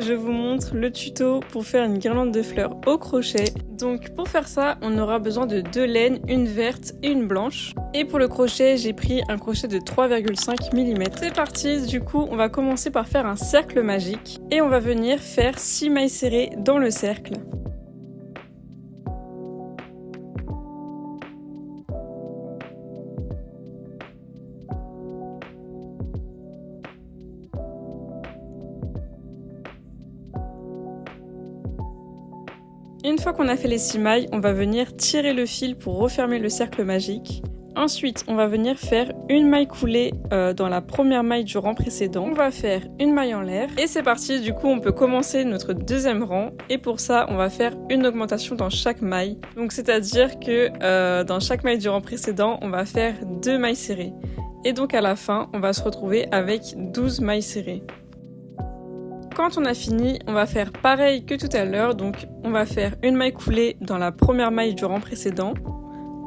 je vous montre le tuto pour faire une guirlande de fleurs au crochet. Donc pour faire ça, on aura besoin de 2 laines, une verte et une blanche. Et pour le crochet, j'ai pris un crochet de 3,5 mm. C'est parti, du coup, on va commencer par faire un cercle magique. Et on va venir faire 6 mailles serrées dans le cercle. Une fois qu'on a fait les 6 mailles, on va venir tirer le fil pour refermer le cercle magique. Ensuite, on va venir faire une maille coulée dans la première maille du rang précédent. On va faire une maille en l'air. Et c'est parti, du coup on peut commencer notre deuxième rang. Et pour ça, on va faire une augmentation dans chaque maille. Donc c'est-à-dire que dans chaque maille du rang précédent, on va faire 2 mailles serrées. Et donc à la fin, on va se retrouver avec 12 mailles serrées. Quand on a fini, on va faire pareil que tout à l'heure, donc on va faire une maille coulée dans la première maille du rang précédent.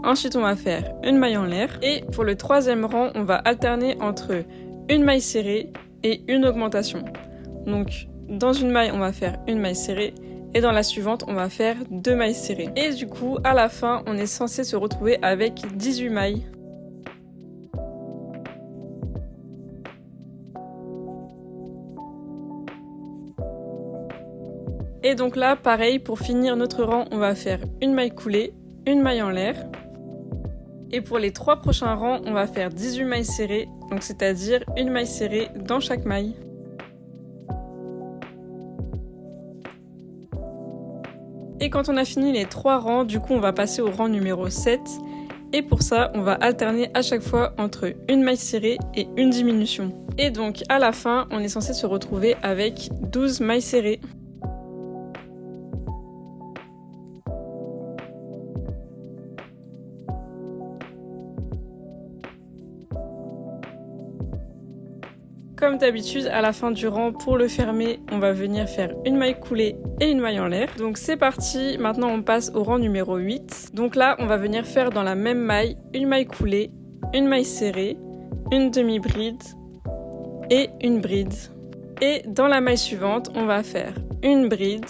Ensuite, on va faire une maille en l'air. Et pour le troisième rang, on va alterner entre une maille serrée et une augmentation. Donc dans une maille, on va faire une maille serrée et dans la suivante, on va faire 2 mailles serrées. Et du coup, à la fin, on est censé se retrouver avec 18 mailles. Et donc là, pareil, pour finir notre rang, on va faire une maille coulée, une maille en l'air. Et pour les 3 prochains rangs, on va faire 18 mailles serrées, donc c'est-à-dire une maille serrée dans chaque maille. Et quand on a fini les 3 rangs, du coup, on va passer au rang numéro 7. Et pour ça, on va alterner à chaque fois entre une maille serrée et une diminution. Et donc, à la fin, on est censé se retrouver avec 12 mailles serrées. Comme d'habitude, à la fin du rang, pour le fermer, on va venir faire une maille coulée et une maille en l'air. Donc c'est parti, maintenant on passe au rang numéro 8. Donc là, on va venir faire dans la même maille, une maille coulée, une maille serrée, une demi-bride et une bride. Et dans la maille suivante, on va faire une bride,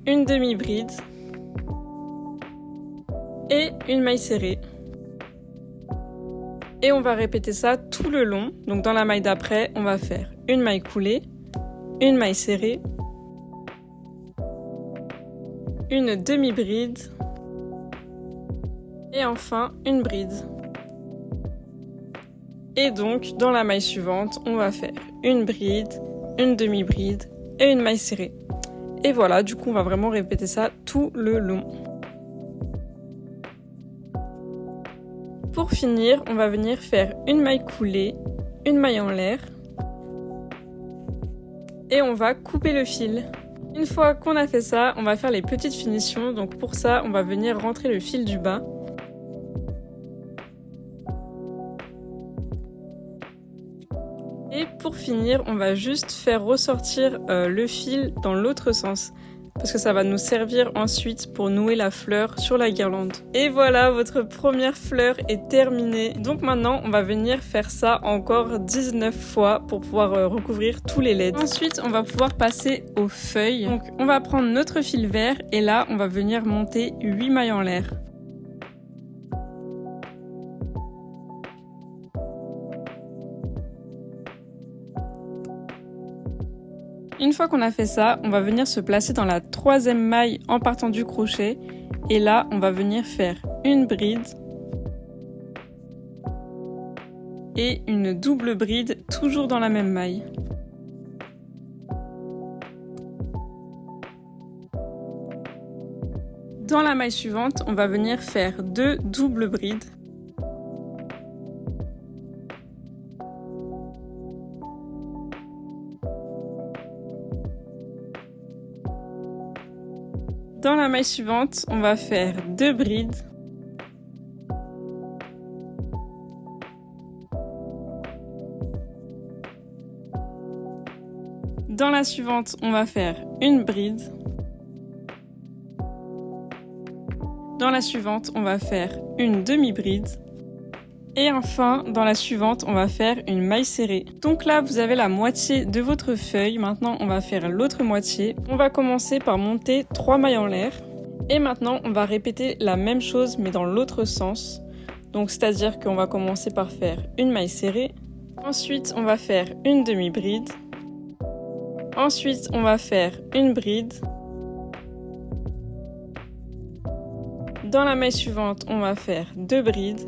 une demi-bride et une maille serrée. Et on va répéter ça tout le long. Donc dans la maille d'après, on va faire une maille coulée, une maille serrée, une demi-bride et enfin une bride. Et donc dans la maille suivante, on va faire une bride, une demi-bride et une maille serrée. Et voilà, du coup on va vraiment répéter ça tout le long. Pour finir, on va venir faire une maille coulée, une maille en l'air et on va couper le fil. Une fois qu'on a fait ça, on va faire les petites finitions. Donc pour ça, on va venir rentrer le fil du bas. Et pour finir, on va juste faire ressortir le fil dans l'autre sens. Parce que ça va nous servir ensuite pour nouer la fleur sur la guirlande. Et voilà, votre première fleur est terminée. Donc maintenant, on va venir faire ça encore 19 fois pour pouvoir recouvrir tous les LED. Ensuite, on va pouvoir passer aux feuilles. Donc on va prendre notre fil vert et là, on va venir monter 8 mailles en l'air. Une fois qu'on a fait ça, on va venir se placer dans la 3e maille en partant du crochet. Et là, on va venir faire une bride et une double bride, toujours dans la même maille. Dans la maille suivante, on va venir faire 2 doubles brides. Dans la maille suivante, on va faire 2 brides. Dans la suivante, on va faire une bride. Dans la suivante, on va faire une demi-bride. Et enfin, dans la suivante, on va faire une maille serrée. Donc là, vous avez la moitié de votre feuille. Maintenant, on va faire l'autre moitié. On va commencer par monter 3 mailles en l'air. Et maintenant, on va répéter la même chose, mais dans l'autre sens. Donc, c'est-à-dire qu'on va commencer par faire une maille serrée. Ensuite, on va faire une demi-bride. Ensuite, on va faire une bride. Dans la maille suivante, on va faire 2 brides.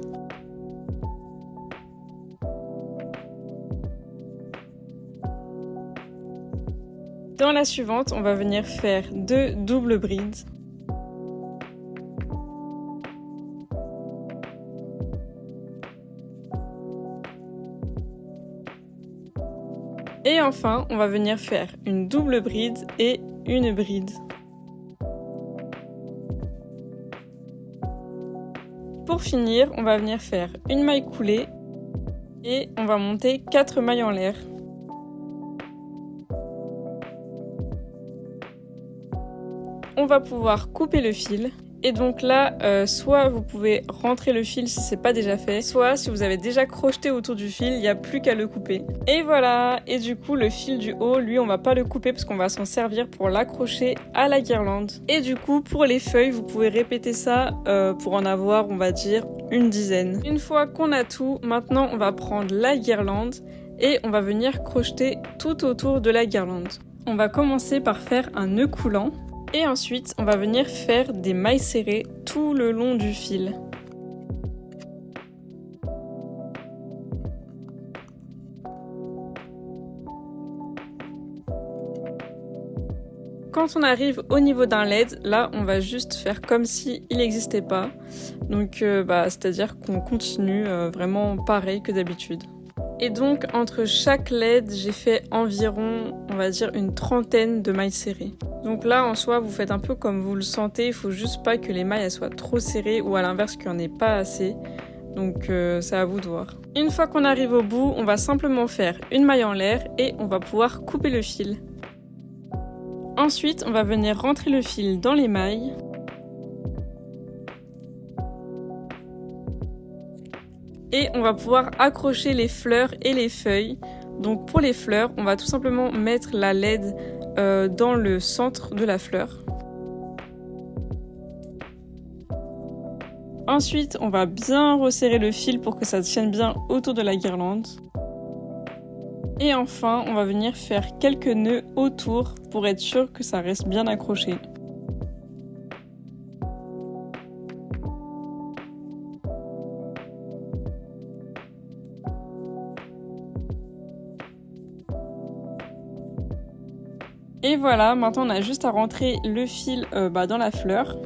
Dans la suivante, on va venir faire 2 doubles brides. Et enfin, on va venir faire une double bride et une bride. Pour finir, on va venir faire une maille coulée et on va monter 4 mailles en l'air. On va pouvoir couper le fil. Et donc là, soit vous pouvez rentrer le fil si c'est pas déjà fait, soit si vous avez déjà crocheté autour du fil, il n'y a plus qu'à le couper. Et voilà, et du coup le fil du haut, lui on va pas le couper parce qu'on va s'en servir pour l'accrocher à la guirlande. Et du coup pour les feuilles, vous pouvez répéter ça pour en avoir, on va dire, une dizaine. Une fois qu'on a tout, maintenant on va prendre la guirlande et on va venir crocheter tout autour de la guirlande. On va commencer par faire un nœud coulant. Et ensuite, on va venir faire des mailles serrées tout le long du fil. Quand on arrive au niveau d'un LED, là, on va juste faire comme si il n'existait pas. Donc, c'est-à-dire qu'on continue vraiment pareil que d'habitude. Et donc, entre chaque LED, j'ai fait environ, on va dire, une trentaine de mailles serrées. Donc là, en soi, vous faites un peu comme vous le sentez. Il faut juste pas que les mailles elles soient trop serrées ou à l'inverse qu'il n'y en ait pas assez. Donc, c'est à vous de voir. Une fois qu'on arrive au bout, on va simplement faire une maille en l'air et on va pouvoir couper le fil. Ensuite, on va venir rentrer le fil dans les mailles. Et on va pouvoir accrocher les fleurs et les feuilles. Donc pour les fleurs, on va tout simplement mettre la LED dans le centre de la fleur. Ensuite, on va bien resserrer le fil pour que ça tienne bien autour de la guirlande. Et enfin, on va venir faire quelques nœuds autour pour être sûr que ça reste bien accroché. Et voilà, maintenant on a juste à rentrer le fil dans la fleur.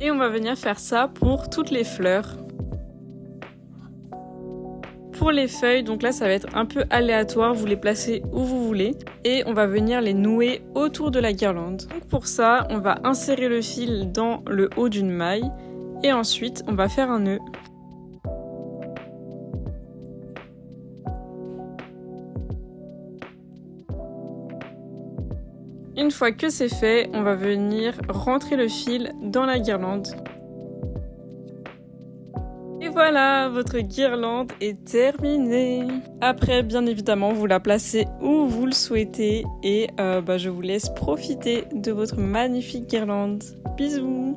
Et on va venir faire ça pour toutes les fleurs. Pour les feuilles, donc là ça va être un peu aléatoire, vous les placez où vous voulez. Et on va venir les nouer autour de la guirlande. Donc pour ça, on va insérer le fil dans le haut d'une maille. Et ensuite, on va faire un nœud. Une fois que c'est fait, on va venir rentrer le fil dans la guirlande. Et voilà, votre guirlande est terminée. Après, bien évidemment, vous la placez où vous le souhaitez et je vous laisse profiter de votre magnifique guirlande. Bisous!